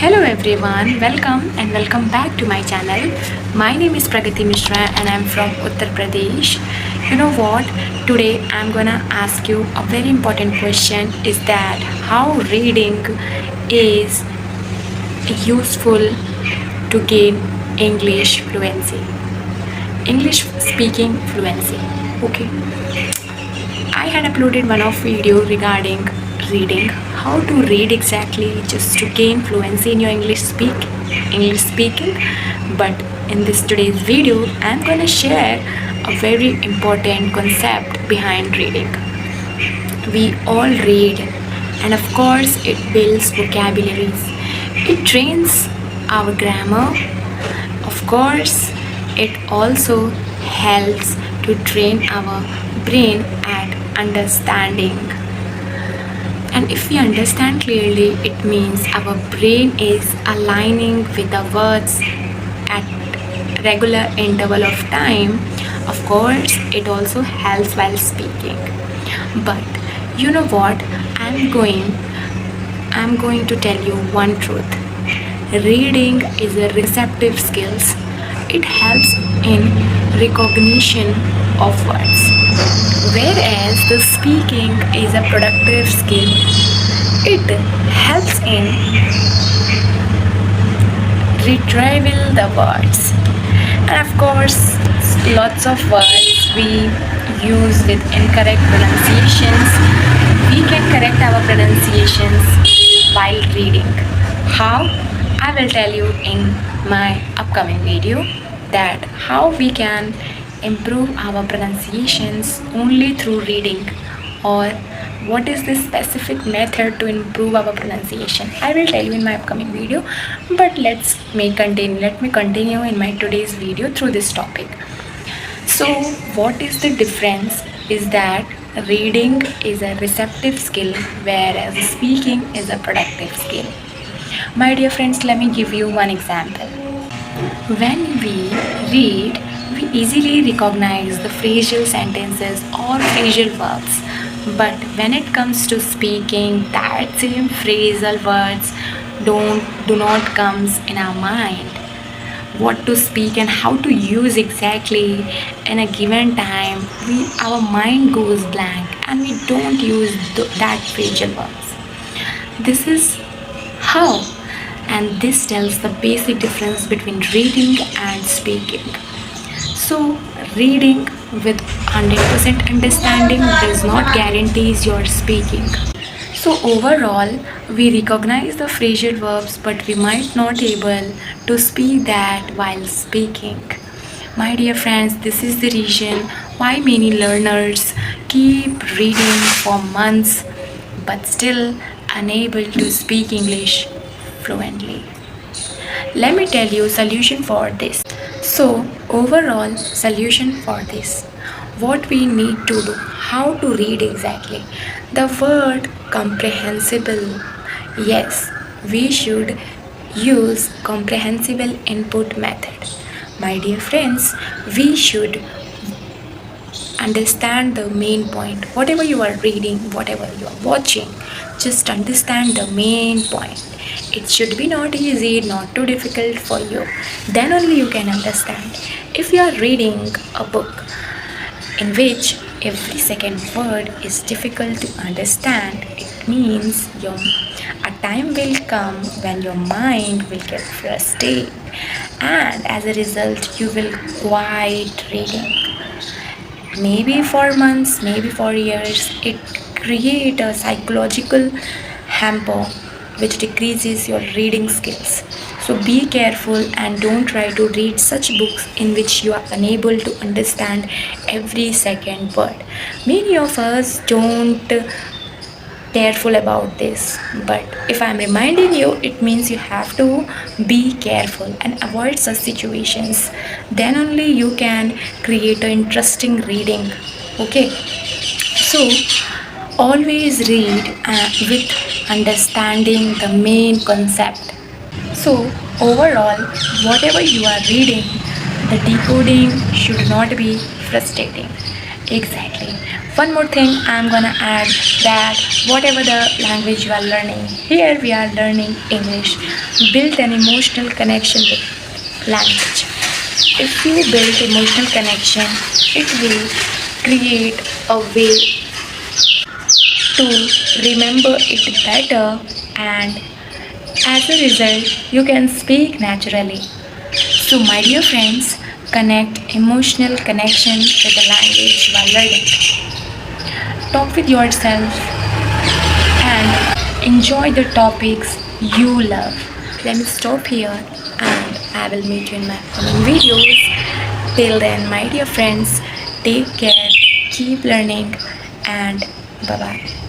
Hello everyone, welcome back to my channel. My name is Pragati Mishra and I'm from Uttar Pradesh. You know what? Today I'm gonna ask you a very important question is that how reading is useful to gain English fluency. English speaking fluency. Okay. I had uploaded one of video regarding reading, how to read exactly just to gain fluency in your English speaking. But in this today's video, I'm gonna share a very important concept behind reading. We all read, and of course, it builds vocabularies. It trains our grammar. Of course, it also helps to train our brain at understanding. And if we understand clearly, it means our brain is aligning with the words at regular interval of time. Of course, it also helps while speaking. But you know what? I'm going to tell you one truth. Reading is a receptive skills. It helps in recognition of words. Whereas the speaking is a productive skill. It helps in retrieval the words. And of course, lots of words we use with incorrect pronunciations. We can correct our pronunciations while reading. How? I will tell you in my upcoming video that how we can improve our pronunciations only through reading, or what is the specific method to improve our pronunciation. I will tell you in my upcoming video, but let me continue in my today's video through this topic. So what is the difference is that reading is a receptive skill, whereas speaking is a productive skill. My dear friends, let me give you one example. When we read, we easily recognize the phrasal sentences or phrasal verbs. But when it comes to speaking, that same phrasal words do not comes in our mind. What to speak and how to use exactly in a given time, our mind goes blank and we don't use that phrasal verbs. This is how, and this tells the basic difference between reading and speaking. So, reading with 100% understanding does not guarantees your speaking. So overall, we recognize the phrasal verbs, but we might not able to speak that while speaking. My dear friends, this is the reason why many learners keep reading for months but still unable to speak English fluently. Let me tell you solution for this. So overall solution for this, what we need to do, how to read exactly. The word comprehensible. Yes, we should use comprehensible input method. My dear friends, we should understand the main point. Whatever you are reading, whatever you are watching, just understand the main point. It should be not easy, not too difficult for you. Then only you can understand. If you are reading a book in which every second word is difficult to understand, it means a time will come when your mind will get frustrated, and as a result you will quit reading. Maybe for months, maybe for years. It creates a psychological hamper which decreases your reading skills. So be careful and don't try to read such books in which you are unable to understand every second word. Many of us don't careful about this, but if I'm reminding you, it means you have to be careful and avoid such situations. Then only you can create an interesting reading. Okay, so always read with understanding the main concept. So overall, whatever you are reading, the decoding should not be frustrating. Exactly. One more thing I'm gonna add, that whatever the language you are learning, here we are learning English. Build an emotional connection with language. If you build emotional connection, it will create a way to remember it better, and as a result, you can speak naturally. So, my dear friends, connect emotional connection with the language while learning. Talk with yourself and enjoy the topics you love. Let me stop here and I will meet you in my upcoming videos. Till then, my dear friends, take care, keep learning, and bye bye.